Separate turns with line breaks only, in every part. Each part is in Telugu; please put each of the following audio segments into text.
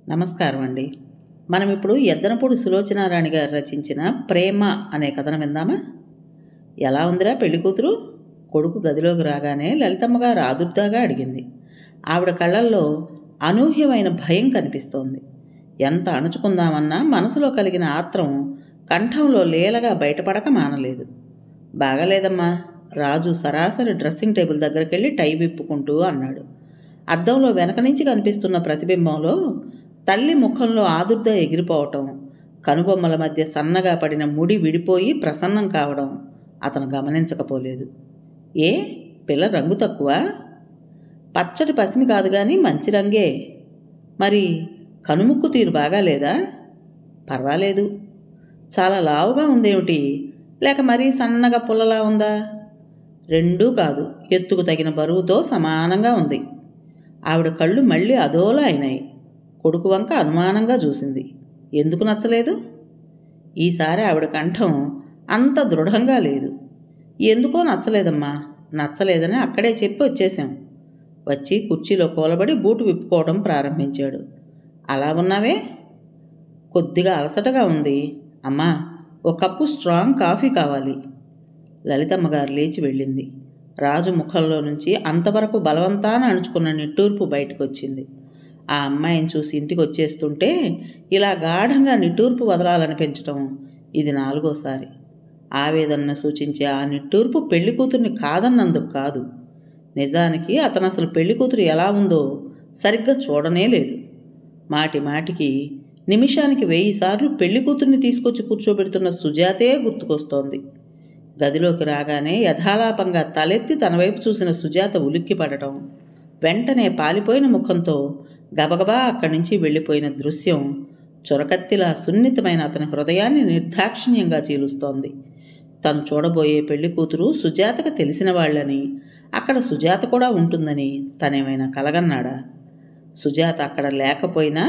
నమస్కారం అండి. మనం ఇప్పుడు ఎద్దనపూడి సులోచనారాణి గారు రచించిన 'ప్రేమ' అనే కథను విందామా? ఎలా ఉందిరా పెళ్లి కూతురు? కొడుకు గదిలోకి రాగానే లలితమ్మ గారు ఆదుర్దాగా అడిగింది. ఆవిడ కళ్ళల్లో అనూహ్యమైన భయం కనిపిస్తోంది. ఎంత అణుచుకుందామన్నా మనసులో కలిగిన ఆత్రం కంఠంలో లీలగా బయటపడక మానలేదు. బాగాలేదమ్మా. రాజు సరాసరి డ్రెస్సింగ్ టేబుల్ దగ్గరికెళ్ళి టై విప్పుకుంటూ అన్నాడు. అద్దంలో వెనక నుంచి కనిపిస్తున్న ప్రతిబింబంలో తల్లి ముఖంలో ఆదుర్ద ఎగిరిపోవటం, కనుబొమ్మల మధ్య సన్నగా పడిన ముడి విడిపోయి ప్రసన్నం కావడం అతను గమనించకపోలేదు. ఏ పిల్ల రంగు తక్కువ? పచ్చటి పసిమి కాదు కానీ మంచి రంగే. మరి కనుముక్కు తీరు బాగాలేదా? పర్వాలేదు. చాలా లావుగా ఉందేమిటి, లేక మరీ సన్నగా పుల్లలా ఉందా? రెండూ కాదు, ఎత్తుకు తగిన బరువుతో సమానంగా ఉంది. ఆవిడ కళ్ళు మళ్ళీ అదోలా అయినాయి. కొడుకు వంక అనుమానంగా చూసింది. ఎందుకు నచ్చలేదు? ఈసారి ఆవిడ కంఠం అంత దృఢంగా లేదు. ఎందుకో నచ్చలేదమ్మా. నచ్చలేదని అక్కడే చెప్పి వచ్చేశాం. వచ్చి కుర్చీలో కూలబడి బూటు విప్పుకోవడం ప్రారంభించాడు. అలా ఉన్నావే? కొద్దిగా అలసటగా ఉంది. అమ్మా, ఒక కప్పు స్ట్రాంగ్ కాఫీ కావాలి. లలితమ్మ గారు లేచి వెళ్ళింది. రాజు ముఖంలో నుంచి అంతవరకు బలవంతాన అణుచుకున్న నిట్టూర్పు బయటకు వచ్చింది. ఆ అమ్మాయిని చూసి ఇంటికి వచ్చేస్తుంటే ఇలా గాఢంగా నిట్టూర్పు వదలాలనిపించటం ఇది 4వసారి. ఆవేదనను సూచించే ఆ నిట్టూర్పు పెళ్లి కూతుర్ని కాదన్నందుకు కాదు. నిజానికి అతను అసలు పెళ్లి కూతురు ఎలా ఉందో సరిగ్గా చూడనే లేదు. మాటి మాటికి నిమిషానికి 1000 సార్లు పెళ్లి కూతుర్ని తీసుకొచ్చి కూర్చోబెడుతున్న సుజాతే గుర్తుకొస్తోంది. గదిలోకి రాగానే యథాలాపంగా తలెత్తి తన వైపు చూసిన సుజాత ఉలిక్కిపడటం, వెంటనే పాలిపోయిన ముఖంతో గబగబా అక్కడి నుంచి వెళ్ళిపోయిన దృశ్యం చొరకత్తిలా సున్నితమైన అతని హృదయాన్ని నిర్దాక్షిణ్యంగా చీలుస్తోంది. తను చూడబోయే పెళ్లి కూతురు సుజాతకు తెలిసిన వాళ్ళని, అక్కడ సుజాత కూడా ఉంటుందని తనేమైనా కలగన్నాడా? సుజాత అక్కడ లేకపోయినా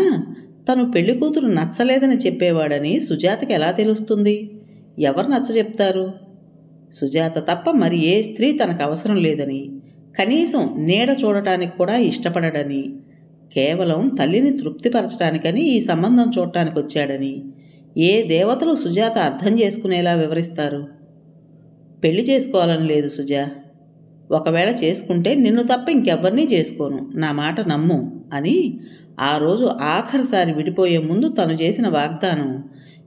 తను పెళ్లి కూతురు నచ్చలేదని చెప్పేవాడని సుజాతకి ఎలా తెలుస్తుంది? ఎవరు నచ్చజెప్తారు? సుజాత తప్ప మరి ఏ స్త్రీ తనకు అవసరం లేదని, కనీసం నీడ చూడటానికి కూడా ఇష్టపడడని, కేవలం తల్లిని తృప్తిపరచడానికని ఈ సంబంధం చూడటానికి వచ్చాడని ఏ దేవతలు సుజాత అర్థం చేసుకునేలా వివరిస్తారు? పెళ్లి చేసుకోవాలని లేదు సుజా. ఒకవేళ చేసుకుంటే నిన్ను తప్ప ఇంకెవ్వరినీ చేసుకోను, నా మాట నమ్ము అని ఆ రోజు ఆఖరిసారి విడిపోయే ముందు తను చేసిన వాగ్దానం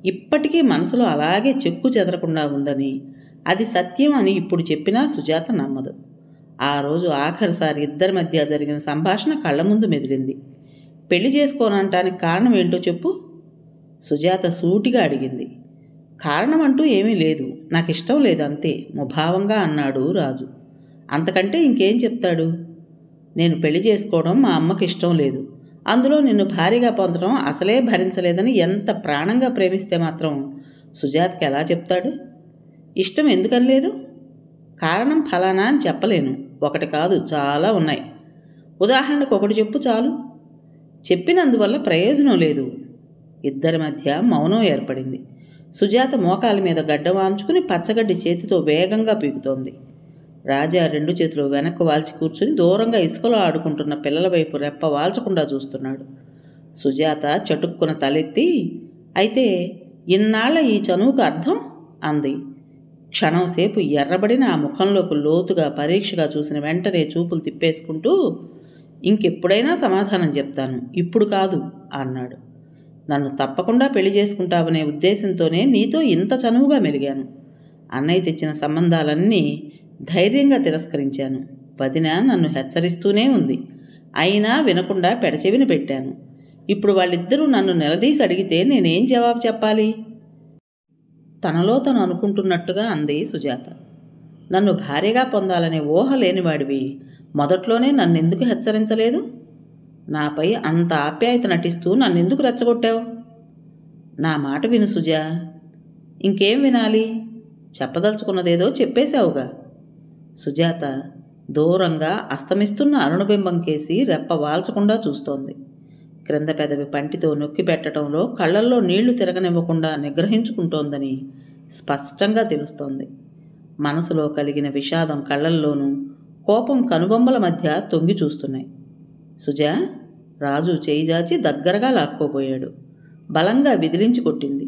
ఇప్పటికీ మనసులో అలాగే చెక్కు చెదరకుండా ఉందని, అది సత్యం అని ఇప్పుడు చెప్పినా సుజాత నమ్మదు. ఆ రోజు ఆఖరిసారి ఇద్దరి మధ్య జరిగిన సంభాషణ కళ్ళ ముందు మెదిలింది. పెళ్లి చేసుకోనంటానికి కారణం ఏంటో చెప్పు? సుజాత సూటిగా అడిగింది. కారణం అంటూ ఏమీ లేదు, నాకు ఇష్టం లేదు అంతే ముభావంగా అన్నాడు రాజు. అంతకంటే ఇంకేం చెప్తాడు? నేను పెళ్లి చేసుకోవడం మా అమ్మకి ఇష్టం లేదు, అందులో నిన్ను భారీగా పొందడం అసలే భరించలేదని ఎంత ప్రాణంగా ప్రేమిస్తే మాత్రం సుజాతకి ఎలా చెప్తాడు? ఇష్టం ఎందుకని లేదు? కారణం ఫలానా అని చెప్పలేను. ఒకటి కాదు, చాలా ఉన్నాయి. ఉదాహరణకు ఒకటి చెప్పు చాలు. చెప్పినందువల్ల ప్రయోజనం లేదు. ఇద్దరి మధ్య మౌనం ఏర్పడింది. సుజాత మోకాల మీద గడ్డ వాంచుకుని పచ్చగడ్డి చేతితో వేగంగా పీకుతోంది. రాజా 2 చేతులు వెనక్కు వాల్చి కూర్చుని దూరంగా ఇసుకలో ఆడుకుంటున్న పిల్లల వైపు రెప్ప వాల్చకుండా చూస్తున్నాడు. సుజాత చటుక్కున తలెత్తి, అయితే ఇన్నాళ్ల ఈ చనువుకు అర్థం అంది. క్షణంసేపు ఎర్రబడిన ఆ ముఖంలోకి లోతుగా పరీక్షగా చూసిన వెంటనే చూపులు తిప్పేసుకుంటూ, ఇంకెప్పుడైనా సమాధానం చెప్తాను, ఇప్పుడు కాదు అన్నాడు. నన్ను తప్పకుండా పెళ్లి చేసుకుంటావనే ఉద్దేశంతోనే నీతో ఇంత చనువుగా మెలిగాను. అన్నయ్య తెచ్చిన సంబంధాలన్నీ ధైర్యంగా తిరస్కరించాను. వదిన నన్ను హెచ్చరిస్తూనే ఉంది, అయినా వినకుండా పెడచెవిన పెట్టాను. ఇప్పుడు వాళ్ళిద్దరూ నన్ను నిలదీసి అడిగితే నేనేం జవాబు చెప్పాలి? తనలో తను అనుకుంటున్నట్టుగా అంది సుజాత. నన్ను భార్యగా పొందాలనే ఊహ లేనివాడివి మొదట్లోనే నన్నెందుకు హెచ్చరించలేదు? నాపై అంత ఆప్యాయత నటిస్తూ నన్నెందుకు రెచ్చగొట్టావు? నా మాట విను సుజా. ఇంకేం వినాలి? చెప్పదలుచుకున్నదేదో చెప్పేశావుగా. సుజాత దూరంగా అస్తమిస్తున్న అరుణబింబం కేసి రెప్ప వాల్చకుండా చూస్తోంది. క్రింద పెదవి పంటితో నొక్కి పెట్టడంలో కళ్ళల్లో నీళ్లు తిరగనివ్వకుండా నిగ్రహించుకుంటోందని స్పష్టంగా తెలుస్తోంది. మనసులో కలిగిన విషాదం కళ్ళల్లోనూ, కోపం కనుబొమ్మల మధ్య తొంగి చూస్తున్నాయి. సుజా, రాజు చేయి జాచి దగ్గరగా లాక్కోబోయాడు. బలంగా విదిలించి కొట్టింది.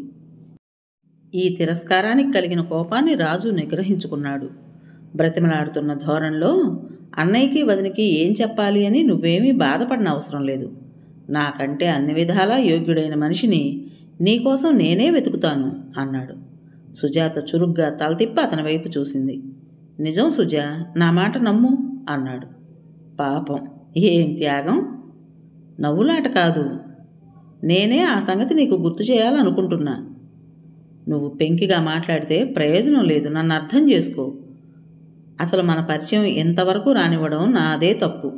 ఈ తిరస్కారానికి కలిగిన కోపాన్ని రాజు నిగ్రహించుకున్నాడు. బ్రతిమలాడుతున్న ధోరణిలో, అన్నయ్యకి వదినికి ఏం చెప్పాలి అని నువ్వేమీ బాధపడిన అవసరం లేదు. నాకంటే అన్ని విధాలా యోగ్యుడైన మనిషిని నీకోసం నేనే వెతుకుతాను అన్నాడు. సుజాత చురుగ్గా తల తిప్పి అతని వైపు చూసింది. నిజం సుజా, నా మాట నమ్ము అన్నాడు. పాపం, ఏం త్యాగం! నవ్వులాట కాదు, నేనే ఆ సంగతి నీకు గుర్తు చేయాలనుకుంటున్నా. నువ్వు పెంకిగా మాట్లాడితే ప్రయోజనం లేదు, నన్ను అర్థం చేసుకో. అసలు మన పరిచయం ఎంతవరకు రానివ్వడం నాదే తప్పు.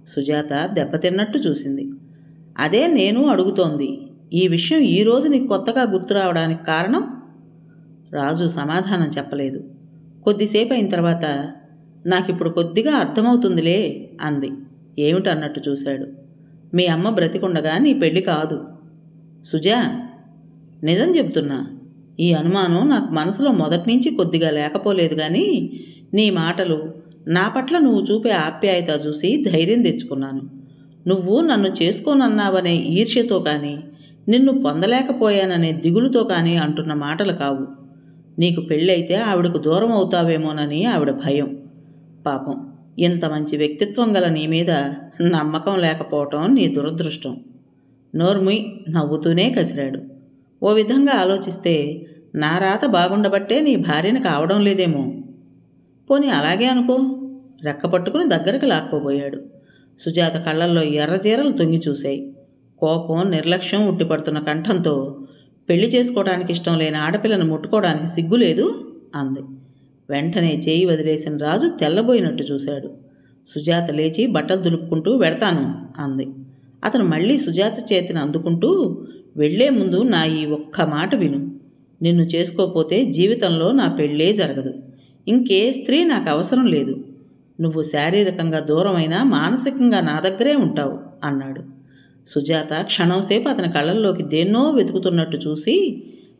సుజాత దెబ్బతిన్నట్టు చూసింది. అదే నేను అడుగుతోంది. ఈ విషయం ఈరోజు నీకు కొత్తగా గుర్తు రావడానికి కారణం? రాజు సమాధానం చెప్పలేదు. కొద్దిసేపు అయిన తర్వాత, నాకిప్పుడు కొద్దిగా అర్థమవుతుందిలే అంది. ఏమిటన్నట్టు చూశాడు. మీ అమ్మ బ్రతికుండగా నీ పెళ్ళి కాదు. సుజా, నిజం చెబుతున్నా. ఈ అనుమానం నాకు మనసులో మొదటి నుంచి కొద్దిగా లేకపోలేదు, కానీ నీ మాటలు, నా పట్ల నువ్వు చూపే ఆప్యాయత చూసి ధైర్యం తెచ్చుకున్నాను. నువ్వు నన్ను చేసుకోనన్నావనే ఈర్ష్యతో కానీ, నిన్ను పొందలేకపోయాననే దిగులుతో కానీ అంటున్న మాటలు కావు. నీకు పెళ్ళైతే ఆవిడకు దూరం అవుతావేమోనని ఆవిడ భయం. పాపం, ఇంత మంచి వ్యక్తిత్వం గల నీ మీద నమ్మకం లేకపోవటం నీ దురదృష్టం. నోర్ముయ్ నవ్వుతూనే కసిరాడు. ఓ విధంగా ఆలోచిస్తే నా రాత బాగుండబట్టే నీ భార్యను కావడం లేదేమో. పోనీ అలాగే అనుకో. రెక్కపట్టుకుని దగ్గరకు లాక్కోబోయాడు. సుజాత కళ్ళల్లో ఎర్రజీరలు తొంగి చూశాయి. కోపం, నిర్లక్ష్యం ఉట్టిపడుతున్న కంఠంతో, పెళ్లి చేసుకోవడానికి ఇష్టం లేని ఆడపిల్లను ముట్టుకోవడానికి సిగ్గులేదు అంది. వెంటనే చేయి వదిలేసిన రాజు తెల్లబోయినట్టు చూశాడు. సుజాత లేచి బట్టలు దులుపుకుంటూ వెడతాను అంది. అతను మళ్ళీ సుజాత చేతిని అందుకుంటూ, వెళ్లే ముందు నా ఈ ఒక్క మాట విను. నిన్ను చేసుకోపోతే జీవితంలో నా పెళ్ళే జరగదు. ఇంకే స్త్రీ నాకు అవసరం లేదు. నువ్వు శారీరకంగా దూరమైనా మానసికంగా నా దగ్గరే ఉంటావు అన్నాడు. సుజాత క్షణంసేపు అతని కళ్ళల్లోకి దేన్నో వెతుకుతున్నట్టు చూసి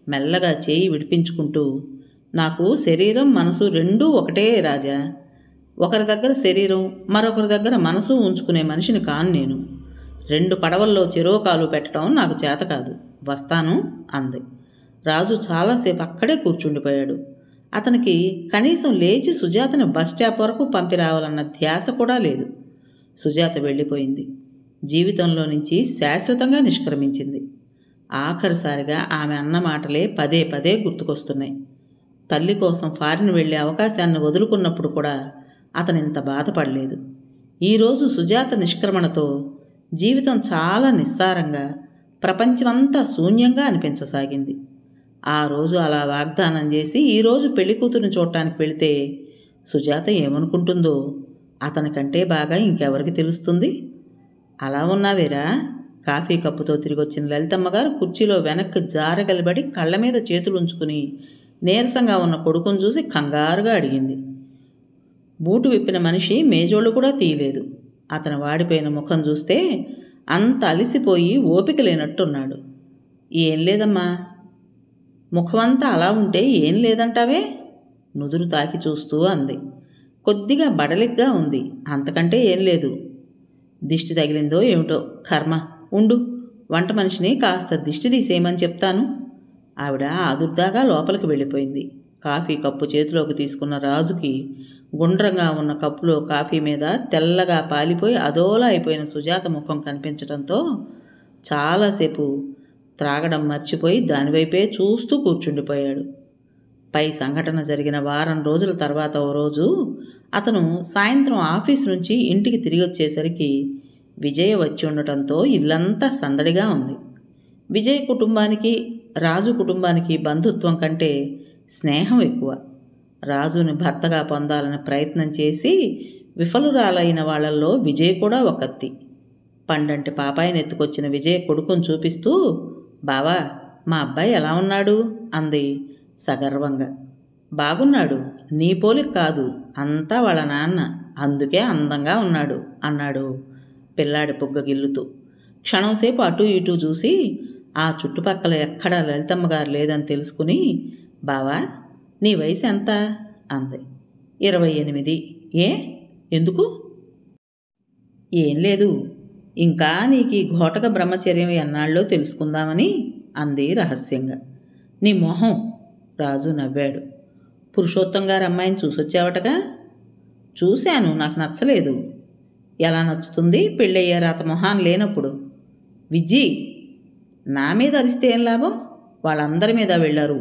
మెల్లగా చేయి విడిపించుకుంటూ, నాకు శరీరం మనసు రెండూ ఒకటే రాజా. ఒకరి దగ్గర శరీరం, మరొకరి దగ్గర మనసు ఉంచుకునే మనిషిని కాను నేను. 2 పడవల్లో చెరో కాలు పెట్టడం నాకు చేత కాదు. వస్తాను అంది. రాజు చాలాసేపు అక్కడే కూర్చుండిపోయాడు. అతనికి కనీసం లేచి సుజాతను బస్ స్టాప్ వరకు పంపి రావాలన్న ధ్యాస కూడా లేదు. సుజాత వెళ్ళిపోయింది. జీవితంలో నుంచి శాశ్వతంగా నిష్క్రమించింది. ఆఖరిసారిగా ఆమె అన్న మాటలే పదే పదే గుర్తుకొస్తున్నాయి. తల్లి కోసం ఫారిన్ వెళ్లే అవకాశాన్ని వదులుకున్నప్పుడు కూడా అతనింత బాధపడలేదు. ఈరోజు సుజాత నిష్క్రమణతో జీవితం చాలా నిస్సారంగా, ప్రపంచమంతా శూన్యంగా అనిపించసాగింది. ఆ రోజు అలా వాగ్దానం చేసి ఈరోజు పెళ్లి కూతురుని చూడటానికి వెళితే సుజాత ఏమనుకుంటుందో అతనికంటే బాగా ఇంకెవరికి తెలుస్తుంది? అలా ఉన్నావేరా? కాఫీ కప్పుతో తిరిగొచ్చిన లలితమ్మగారు కుర్చీలో వెనక్కి జారగలిబడి కళ్ళ మీద చేతులుంచుకుని నీరసంగా ఉన్న కొడుకును చూసి కంగారుగా అడిగింది. బూటు విప్పిన మనిషి మేజోళ్ళు కూడా తీయలేదు. అతను వాడిపోయిన ముఖం చూస్తే అంత అలిసిపోయి ఓపిక లేనట్టున్నాడు. ఏం లేదమ్మా. ముఖమంతా అలా ఉంటే ఏం లేదంటావే? నుదురు తాకి చూస్తూ అంది. కొద్దిగా బడలిగ్గా ఉంది, అంతకంటే ఏం లేదు. దిష్టి తగిలిందో ఏమిటో, కర్మ. ఉండు, వంట మనిషిని కాస్త దిష్టి తీసేయమని చెప్తాను. ఆవిడ ఆదుర్దాగా లోపలికి వెళ్ళిపోయింది. కాఫీ కప్పు చేతిలోకి తీసుకున్న రాజుకి గుండ్రంగా ఉన్న కప్పులో కాఫీ మీద తెల్లగా పాలిపోయి అదోలా అయిపోయిన సుజాత ముఖం కనిపించడంతో చాలాసేపు త్రాగడం మర్చిపోయి దానివైపే చూస్తూ కూర్చుండిపోయాడు. పై సంఘటన జరిగిన వారం రోజుల తర్వాత ఓ రోజు అతను సాయంత్రం ఆఫీసు నుంచి ఇంటికి తిరిగి వచ్చేసరికి విజయ వచ్చి ఉండటంతో ఇల్లంతా సందడిగా ఉంది. విజయ్ కుటుంబానికి రాజు కుటుంబానికి బంధుత్వం కంటే స్నేహం ఎక్కువ. రాజుని భర్తగా పొందాలని ప్రయత్నం చేసి విఫలురాలైన వాళ్లల్లో విజయ్ కూడా ఒకత్తి. పండంటి పాపాయిని ఎత్తుకొచ్చిన విజయ్ కొడుకుని చూపిస్తూ, బావా, మా అబ్బాయి ఎలా ఉన్నాడు అంది సగర్వంగా. బాగున్నాడు, నీ పోలిక కాదు, అంతా వాళ్ళ నాన్న, అందుకే అందంగా ఉన్నాడు అన్నాడు పిల్లాడి బుగ్గగిల్లుతూ. క్షణంసేపు అటూ ఇటూ చూసి ఆ చుట్టుపక్కల ఎక్కడా లలితమ్మగారు లేదని తెలుసుకుని, బావా, నీ వయసు ఎంత అంది. 28. ఏ? ఎందుకు? ఏం లేదు. ఇంకా నీకు ఈ ఘోటక బ్రహ్మచర్యం ఎన్నాళ్ళో తెలుసుకుందామని అంది రహస్యంగా. నీ మొహం, రాజు నవ్వాడు. పురుషోత్తం గారి అమ్మాయిని చూసొచ్చావటగా? చూశాను, నాకు నచ్చలేదు. ఎలా నచ్చుతుంది, పెళ్ళయ్యారు అత మొహాన్ లేనప్పుడు. విజ్జి, నా మీద అరిస్తే ఏం లాభం? వాళ్ళందరి మీద వెళ్ళారు.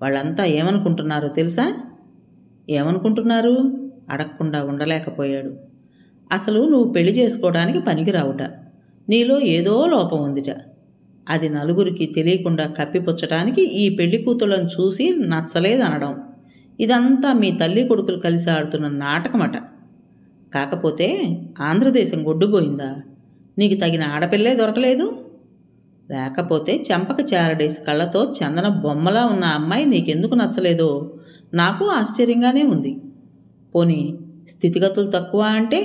వాళ్ళంతా ఏమనుకుంటున్నారో తెలుసా? ఏమనుకుంటున్నారు? అడగకుండా ఉండలేకపోయాడు. అసలు నువ్వు పెళ్లి చేసుకోవడానికి పనికిరావుట. నీలో ఏదో లోపం ఉందిట. అది నలుగురికి తెలియకుండా కప్పిపుచ్చటానికి ఈ పెళ్లి కూతుళ్ళను చూసి నచ్చలేదనడం. ఇదంతా మీ తల్లి కొడుకులు కలిసి ఆడుతున్న నాటకమట. కాకపోతే ఆంధ్రదేశం గొడ్డుపోయిందా? నీకు తగిన ఆడపిల్లే దొరకలేదు? లేకపోతే చెంపక చారడేసి కళ్ళతో చందన బొమ్మలా ఉన్న అమ్మాయి నీకెందుకు నచ్చలేదో నాకు ఆశ్చర్యంగానే ఉంది. పోనీ స్థితిగతులు తక్కువ అంటే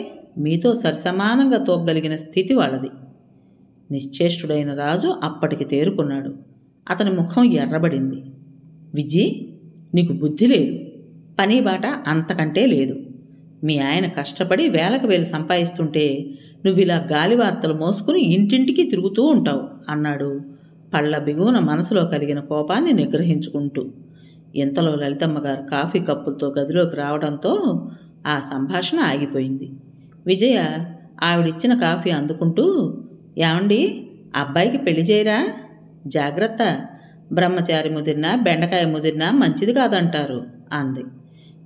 మీతో సరిసమానంగా తోగలిగిన స్థితి వాళ్ళది. నిశ్చేష్టుడైన రాజు అప్పటికి తేరుకున్నాడు. అతని ముఖం ఎర్రబడింది. విజ్జి, నీకు బుద్ధి లేదు, పని బాట అంతకంటే లేదు. మీ ఆయన కష్టపడి వేలకు వేలు సంపాదిస్తుంటే నువ్విలా గాలివార్తలు మోసుకుని ఇంటింటికి తిరుగుతూ ఉంటావు అన్నాడు పళ్ళ బిగువున మనసులో కలిగిన కోపాన్ని నిగ్రహించుకుంటూ. ఇంతలో లలితమ్మగారు కాఫీ కప్పులతో గదిలోకి రావడంతో ఆ సంభాషణ ఆగిపోయింది. విజయ ఆవిడిచ్చిన కాఫీ అందుకుంటూ, ఏమండి, అబ్బాయికి పెళ్లి చేయరా? జాగ్రత్త, బ్రహ్మచారి ముదిరినా బెండకాయ ముదిరినా మంచిది కాదంటారు అంది.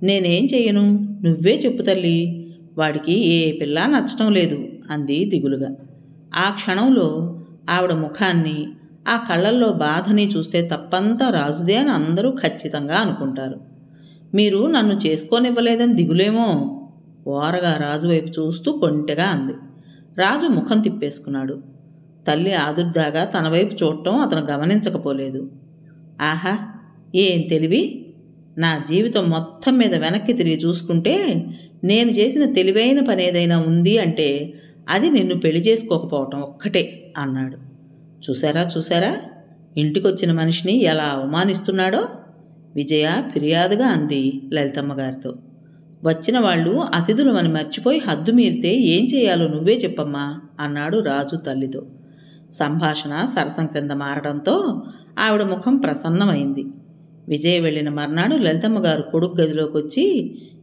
నేనేం చెయ్యను, నువ్వే చెప్పు తల్లి. వాడికి ఏ పిల్ల నచ్చటం లేదు అంది దిగులుగా. ఆ క్షణంలో ఆవిడ ముఖాన్ని, ఆ కళ్ళల్లో బాధని చూస్తే తప్పంతా రాజుదే అని అందరూ ఖచ్చితంగా అనుకుంటారు. మీరు నన్ను చేసుకోనివ్వలేదని దిగులేమో? ఓరగా రాజు వైపు చూస్తూ కొంటెగా అంది. రాజు ముఖం తిప్పేసుకున్నాడు. తల్లి ఆదుర్దాగా తన వైపు చూడటం అతను గమనించకపోలేదు. ఆహా, ఏం తెలివి! నా జీవితం మొత్తం మీద వెనక్కి తిరిగి చూసుకుంటే నేను చేసిన తెలివైన పని ఏదైనా ఉంది అంటే అది నిన్ను పెళ్లి చేసుకోకపోవటం ఒక్కటే అన్నాడు. చూసారా, ఇంటికొచ్చిన మనిషిని ఎలా అవమానిస్తున్నాడో? విజయ ఫిర్యాదుగా అంది లలితమ్మగారితో. వచ్చిన వాళ్ళు అతిథులమని మర్చిపోయి హద్దు మీరితే ఏం చేయాలో నువ్వే చెప్పమ్మా అన్నాడు రాజు తల్లితో. సంభాషణ సరసం క్రింద మారడంతో ఆవిడ ముఖం ప్రసన్నమైంది. విజయ వెళ్ళిన మర్నాడు లలితమ్మగారు కొడుకు గదిలోకి వచ్చి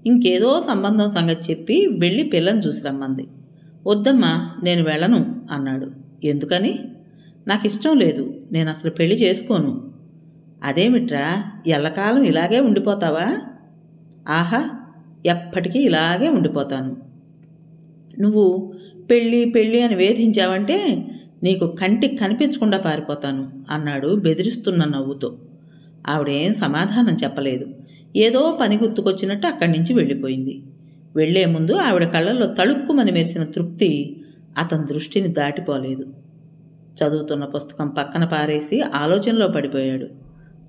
ఇంకేదో సంబంధం సంగతి చెప్పి వెళ్ళి పిల్లని చూసి రమ్మంది. వద్దమ్మా, నేను వెళ్ళను అన్నాడు. ఎందుకని? నాకు ఇష్టం లేదు, నేను అసలు పెళ్లి చేసుకోను. అదేమిట్రా, ఎల్లకాలం ఇలాగే ఉండిపోతావా? ఆహా, ఎప్పటికీ ఇలాగే ఉండిపోతాను. నువ్వు పెళ్ళి అని వేధించావంటే నీకు కంటికి కనిపించకుండా పారిపోతాను అన్నాడు బెదిరిస్తున్న నవ్వుతో. ఆవిడేం సమాధానం చెప్పలేదు. ఏదో పని గుర్తుకొచ్చినట్టు అక్కడి నుంచి వెళ్ళిపోయింది. వెళ్లే ముందు ఆవిడ కళ్ళల్లో తళుక్కుమని మెరిసిన తృప్తి అతని దృష్టిని దాటిపోలేదు. చదువుతున్న పుస్తకం పక్కన పారేసి ఆలోచనలో పడిపోయాడు.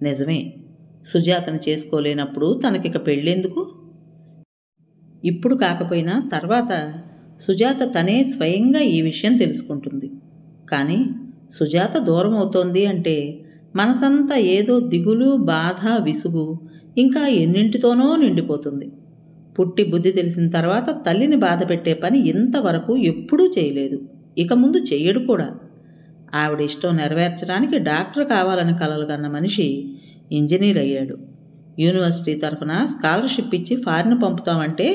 నిజమే, సుజాతను చేసుకోలేనప్పుడు తనకిక పెళ్ళెందుకు? ఇప్పుడు కాకపోయినా తర్వాత సుజాత తనే స్వయంగా ఈ విషయం తెలుసుకుంటుంది. కానీ సుజాత దూరం అవుతోంది అంటే మనసంతా ఏదో దిగులు, బాధ, విసుగు ఇంకా ఎన్నింటితోనో నిండిపోతుంది. పుట్టి బుద్ధి తెలిసిన తర్వాత తల్లిని బాధ పెట్టే పని ఇంతవరకు ఎప్పుడూ చేయలేదు, ఇక ముందు చెయ్యడు కూడా. ఆవిడ ఇష్టం నెరవేర్చడానికి డాక్టర్ కావాలని కలలు కన్న మనిషి ఇంజనీర్ అయ్యాడు. యూనివర్సిటీ తరఫున స్కాలర్షిప్ ఇచ్చి ఫారిన్ పంపుతామంటే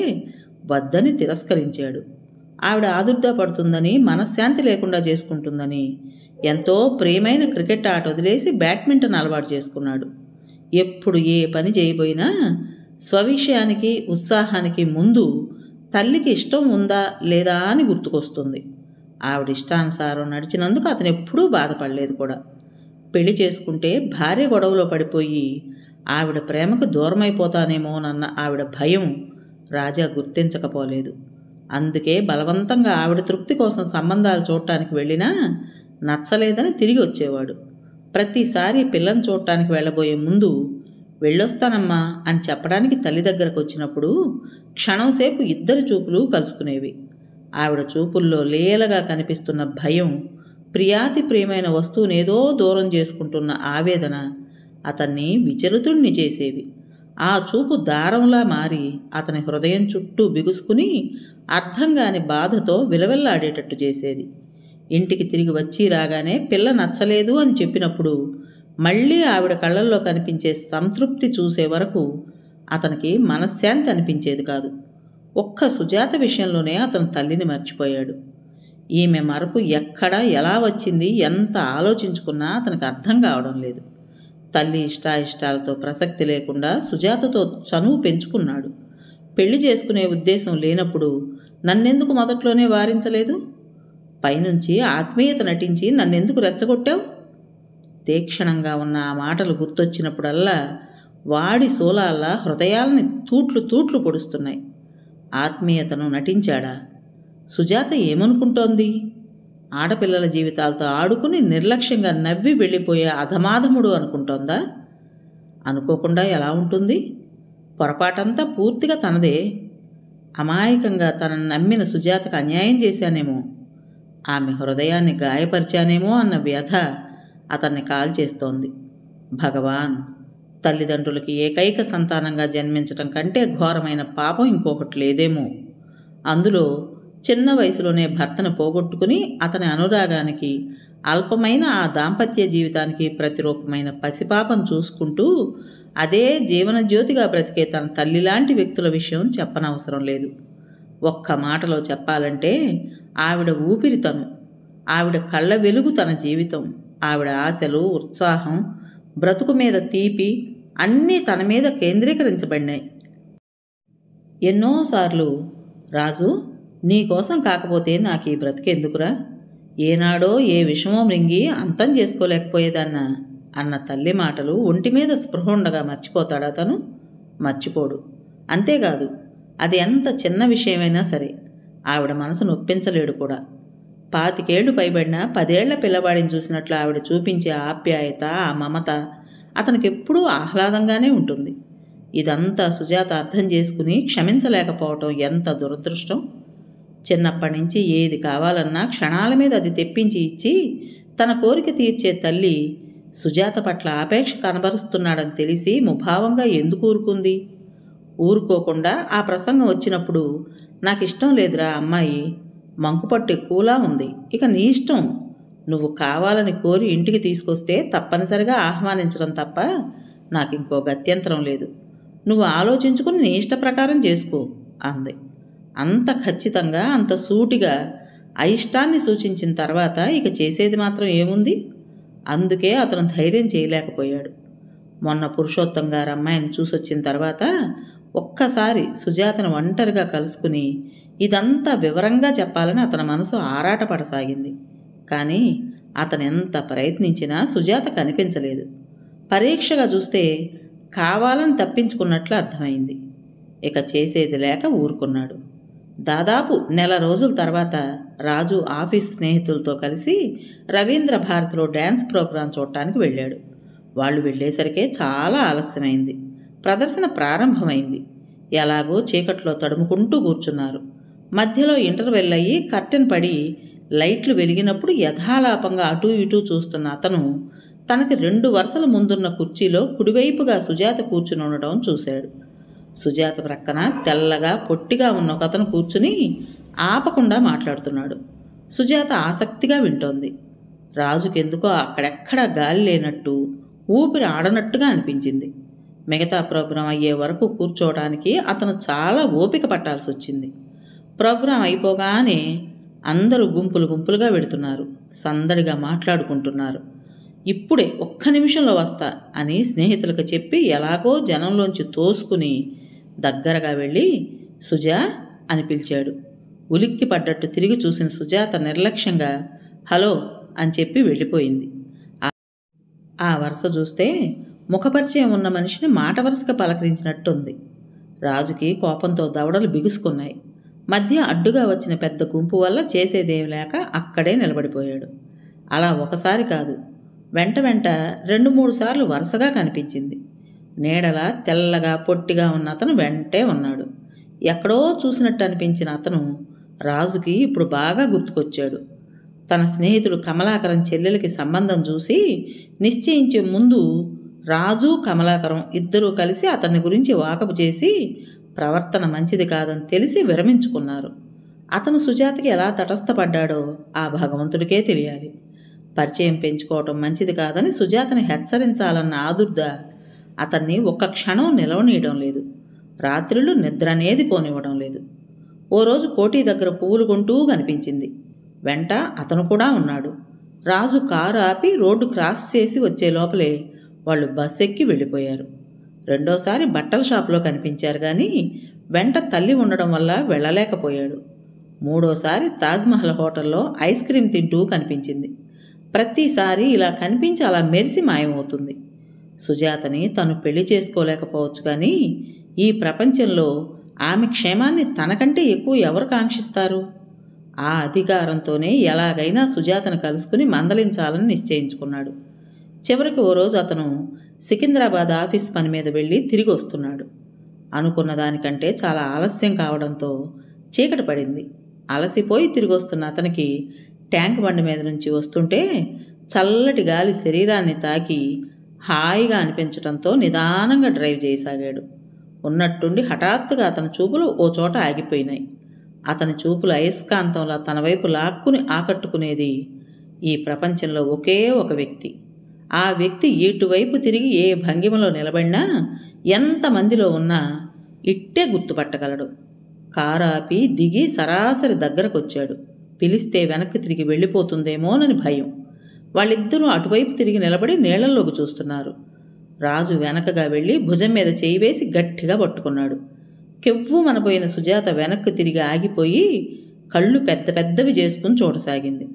వద్దని తిరస్కరించాడు. ఆవిడ ఆదుర్దా పడుతుందని, మనశ్శాంతి లేకుండా చేసుకుంటుందని ఎంతో ప్రియమైన క్రికెట్ ఆట వదిలేసి బ్యాడ్మింటన్ అలవాటు చేసుకున్నాడు. ఎప్పుడు ఏ పని చేయబోయినా స్వవిషయానికి, ఉత్సాహానికి ముందు తల్లికి ఇష్టం ఉందా లేదా అని గుర్తుకొస్తుంది. ఆవిడ ఇష్టానుసారం నడిచినందుకు అతను ఎప్పుడూ బాధపడలేదు కూడా. పెళ్లి చేసుకుంటే భార్య గొడవలో పడిపోయి ఆవిడ ప్రేమకు దూరమైపోతానేమోనన్న ఆవిడ భయం రాజా గుర్తించకపోలేదు. అందుకే బలవంతంగా ఆవిడ తృప్తి కోసం సంబంధాలు చూడటానికి వెళ్ళినా నచ్చలేదని తిరిగి వచ్చేవాడు. ప్రతిసారి పిల్లని చూడటానికి వెళ్ళబోయే ముందు వెళ్ళొస్తానమ్మా అని చెప్పడానికి తల్లి దగ్గరకు వచ్చినప్పుడు క్షణంసేపు ఇద్దరి చూపులు కలుసుకునేవి. ఆవిడ చూపుల్లో లీలగా కనిపిస్తున్న భయం, ప్రియాతి ప్రియమైన వస్తువునేదో దూరం చేసుకుంటున్న ఆవేదన అతన్ని విచలితుణ్ణి చేసేవి. ఆ చూపు దారంలా మారి అతని హృదయం చుట్టూ బిగుసుకుని అర్థంగాని బాధతో విలవిల్లాడేటట్టు చేసేది. ఇంటికి తిరిగి వచ్చి రాగానే పిల్ల నచ్చలేదు అని చెప్పినప్పుడు మళ్ళీ ఆవిడ కళ్ళల్లో కనిపించే సంతృప్తి చూసే వరకు అతనికి మనశ్శాంతి అనిపించేది కాదు. ఒక్క సుజాత విషయంలోనే అతను తల్లిని మర్చిపోయాడు. ఈమె మరపు ఎక్కడ ఎలా వచ్చింది ఎంత ఆలోచించుకున్నా అతనికి అర్థం కావడం లేదు. తల్లి ఇష్టాయిష్టాలతో ప్రసక్తి లేకుండా సుజాతతో చనువు పెంచుకున్నాడు. పెళ్లి చేసుకునే ఉద్దేశం లేనప్పుడు నన్నెందుకు మొదట్లోనే వారించలేదు? పైనుంచి ఆత్మీయత నటించి నన్నెందుకు రెచ్చగొట్టావు? తీక్షణంగా ఉన్న ఆ మాటలు గుర్తొచ్చినప్పుడల్లా వాడి సోలాల్లా హృదయాలని తూట్లు తూట్లు పొడుస్తున్నాయి. ఆత్మీయతను నటించాడా? సుజాత ఏమనుకుంటోంది? ఆడపిల్లల జీవితాలతో ఆడుకుని నిర్లక్ష్యంగా నవ్వి వెళ్ళిపోయే అధమాధముడు అనుకుంటోందా? అనుకోకుండా ఎలా ఉంటుంది? పొరపాటంతా పూర్తిగా తనదే. అమాయకంగా తనను నమ్మిన సుజాతకు అన్యాయం చేశానేమో, ఆమె హృదయాన్ని గాయపరిచానేమో అన్న వ్యధ అతన్ని కాల్చేస్తోంది. భగవాన్, తల్లిదండ్రులకి ఏకైక సంతానంగా జన్మించటం కంటే ఘోరమైన పాపం ఇంకొకటి లేదేమో. అందులో చిన్న వయసులోనే భర్తను పోగొట్టుకుని అతని అనురాగానికి, అల్పమైన ఆ దాంపత్య జీవితానికి ప్రతిరూపమైన పసిపాపం చూసుకుంటూ అదే జీవనజ్యోతిగా బ్రతికే తన తల్లిలాంటి వ్యక్తుల విషయం చెప్పనవసరం లేదు. ఒక్క మాటలో చెప్పాలంటే ఆవిడ ఊపిరి తను, ఆవిడ కళ్ళ వెలుగు తన జీవితం, ఆవిడ ఆశలు, ఉత్సాహం, బ్రతుకు మీద తీపి అన్నీ తన మీద కేంద్రీకరించబడినాయి. ఎన్నోసార్లు, రాజు, నీకోసం కాకపోతే నాకు ఈ బ్రతికెందుకురా, ఏనాడో ఏ విషమో మృంగి అంతం చేసుకోలేకపోయేదన్నా అన్న తల్లి మాటలు ఒంటి మీద స్పృహ ఉండగా మర్చిపోతాడా తను? మర్చిపోడు. అంతేకాదు, అది ఎంత చిన్న విషయమైనా సరే ఆవిడ మనసు నొప్పించలేడు కూడా. 25 ఏళ్లు పైబడిన 10 ఏళ్ల పిల్లవాడిని చూసినట్లు ఆవిడ చూపించే ఆప్యాయత, ఆ మమత అతనికెప్పుడూ ఆహ్లాదంగానే ఉంటుంది. ఇదంతా సుజాత అర్థం చేసుకుని క్షమించలేకపోవటం ఎంత దురదృష్టం. చిన్నప్పటి నుంచి ఏది కావాలన్నా క్షణాల మీద అది తెప్పించి ఇచ్చి తన కోరిక తీర్చే తల్లి సుజాత పట్ల ఆపేక్ష కనబరుస్తున్నాడని తెలిసి ముభావంగా ఎందుకు ఊరుకుంది? ఊరుకోకుండా ఆ ప్రసంగం వచ్చినప్పుడు, నాకు ఇష్టం లేదురా అమ్మాయి, మంకుపట్టు ఎక్కువలా ఉంది, ఇక నీ ఇష్టం, నువ్వు కావాలని కోరి ఇంటికి తీసుకొస్తే తప్పనిసరిగా ఆహ్వానించడం తప్ప నాకు ఇంకో గత్యంతరం లేదు, నువ్వు ఆలోచించుకుని నీ ఇష్ట ప్రకారం చేసుకో అంది. అంత ఖచ్చితంగా, అంత సూటిగా అయిష్టాన్ని సూచించిన తర్వాత ఇక చేసేది మాత్రం ఏముంది? అందుకే అతను ధైర్యం చేయలేకపోయాడు. మొన్న పురుషోత్తం గారు అమ్మాయిని చూసొచ్చిన తర్వాత ఒక్కసారి సుజాతను ఒంటరిగా కలుసుకుని ఇదంతా వివరంగా చెప్పాలని అతని మనసు ఆరాటపడసాగింది. కానీ అతను ఎంత ప్రయత్నించినా సుజాత కనిపించలేదు. పరీక్షగా చూస్తే కావాలని తప్పించుకున్నట్లు అర్థమైంది. ఇక చేసేది లేక ఊరుకున్నాడు. దాదాపు నెల రోజుల తర్వాత రాజు ఆఫీస్ స్నేహితులతో కలిసి రవీంద్ర భారతిలో డ్యాన్స్ ప్రోగ్రాం చూడటానికి వెళ్ళాడు. వాళ్ళు వెళ్ళేసరికే చాలా ఆలస్యమైంది. ప్రదర్శన ప్రారంభమైంది. ఎలాగో చీకట్లో తడుముకుంటూ కూర్చున్నారు. మధ్యలో ఇంటర్వెల్ అయ్యి కర్టెన్ పడి లైట్లు వెలిగినప్పుడు యథాలాపంగా అటూ ఇటూ చూస్తున్న అతను తనకి 2 వరుసల ముందున్న కుర్చీలో కుడివైపుగా సుజాత కూర్చుని ఉండడం చూశాడు. సుజాత ప్రక్కన తెల్లగా పొట్టిగా ఉన్న ఒకతను కూర్చుని ఆపకుండా మాట్లాడుతున్నాడు. సుజాత ఆసక్తిగా వింటోంది. రాజుకెందుకో అక్కడెక్కడా గాలి లేనట్టు, ఊపిరి ఆడనట్టుగా అనిపించింది. మిగతా ప్రోగ్రాం అయ్యే వరకు కూర్చోవడానికి అతను చాలా ఓపిక పట్టాల్సి వచ్చింది. ప్రోగ్రాం అయిపోగానే అందరూ గుంపులు గుంపులుగా వెడుతున్నారు, సందడిగా మాట్లాడుకుంటున్నారు. ఇప్పుడే ఒక్క నిమిషంలో వస్తా అని స్నేహితులకు చెప్పి ఎలాగో జనంలోంచి తోసుకుని దగ్గరగా వెళ్ళి సుజా అని పిలిచాడు. ఉలిక్కి పడ్డట్టు తిరిగి చూసిన సుజాత నిర్లక్ష్యంగా హలో అని చెప్పి వెళ్ళిపోయింది. ఆ వరుస చూస్తే ముఖపరిచయం ఉన్న మనిషిని మాట వరుసగా పలకరించినట్టుంది. రాజుకి కోపంతో దవడలు బిగుసుకున్నాయి. మధ్య అడ్డుగా వచ్చిన పెద్ద గుంపు వల్ల చేసేదేమి లేక అక్కడే నిలబడిపోయాడు. అలా ఒకసారి కాదు, వెంట 2-3 సార్లు వరుసగా కనిపించింది. నీడలా తెల్లగా పొట్టిగా ఉన్న అతను వెంటే ఉన్నాడు. ఎక్కడో చూసినట్టు అనిపించిన అతను రాజుకి ఇప్పుడు బాగా గుర్తుకొచ్చాడు. తన స్నేహితుడు కమలాకరం చెల్లెలకి సంబంధం చూసి నిశ్చయించే ముందు రాజు, కమలాకరం ఇద్దరూ కలిసి అతన్ని గురించి వాకపు చేసి ప్రవర్తన మంచిది కాదని తెలిసి విరమించుకున్నారు. అతను సుజాతకి ఎలా తటస్థపడ్డాడో ఆ భగవంతుడికే తెలియాలి. పరిచయం పెంచుకోవటం మంచిది కాదని సుజాతని హెచ్చరించాలన్న ఆదుర్ద అతన్ని ఒక్క క్షణం నిలవనీయడం లేదు. రాత్రిళ్ళు నిద్ర అనేది పోనివ్వడం లేదు. ఓ రోజు కోటి దగ్గర పువ్వులు కొంటూ కనిపించింది. వెంట అతను కూడా ఉన్నాడు. రాజు కారు ఆపి రోడ్డు క్రాస్ చేసి వచ్చే లోపలే వాళ్ళు బస్ ఎక్కి వెళ్ళిపోయారు. రెండోసారి బట్టల షాపులో కనిపించారు కానీ వెంట తల్లి ఉండడం వల్ల వెళ్ళలేకపోయాడు. మూడోసారి తాజ్మహల్ హోటల్లో ఐస్ క్రీమ్ తింటూ కనిపించింది. ప్రతిసారి ఇలా కనిపించి అలా మెరిసి మాయమవుతుంది. సుజాతని తను పెళ్లి చేసుకోలేకపోవచ్చు కానీ ఈ ప్రపంచంలో ఆమె క్షేమాన్ని తనకంటే ఎక్కువ ఎవరు కాంక్షిస్తారు? ఆ అధికారంతోనే ఎలాగైనా సుజాతను కలుసుకుని మందలించాలని నిశ్చయించుకున్నాడు. చివరికి ఓ రోజు అతను సికింద్రాబాద్ ఆఫీస్ పని మీద వెళ్ళి తిరిగి వస్తున్నాడు. అనుకున్న దానికంటే చాలా ఆలస్యం కావడంతో చీకటి పడింది. అలసిపోయి తిరిగి వస్తున్న అతనికి ట్యాంక్ బండి మీద నుంచి వస్తుంటే చల్లటి గాలి శరీరాన్ని తాకి హాయిగా అనిపించడంతో నిదానంగా డ్రైవ్ చేయసాగాడు. ఉన్నట్టుండి హఠాత్తుగా అతని చూపులు ఓ చోట ఆగిపోయినాయి. అతని చూపులు అయస్కాంతంలా తన వైపు లాక్కుని ఆకట్టుకునేది ఈ ప్రపంచంలో ఒకే ఒక వ్యక్తి. ఆ వ్యక్తి ఇటువైపు తిరిగి ఏ భంగిమలో నిలబడినా ఎంతమందిలో ఉన్నా ఇట్టే గుర్తుపట్టగలడు. కారు ఆపి దిగి సరాసరి దగ్గరకొచ్చాడు. పిలిస్తే వెనక్కి తిరిగి వెళ్ళిపోతుందేమోనని భయం. వాళ్ళిద్దరూ అటువైపు తిరిగి నిలబడి నీళ్లలోకి చూస్తున్నారు. రాజు వెనకగా వెళ్ళి భుజం మీద చేయి వేసి గట్టిగా పట్టుకున్నాడు. కెవ్వు మనపోయిన సుజాత వెనక్కి తిరిగి ఆగిపోయి కళ్ళు పెద్ద పెద్దవి చేసుకుని చూడసాగింది.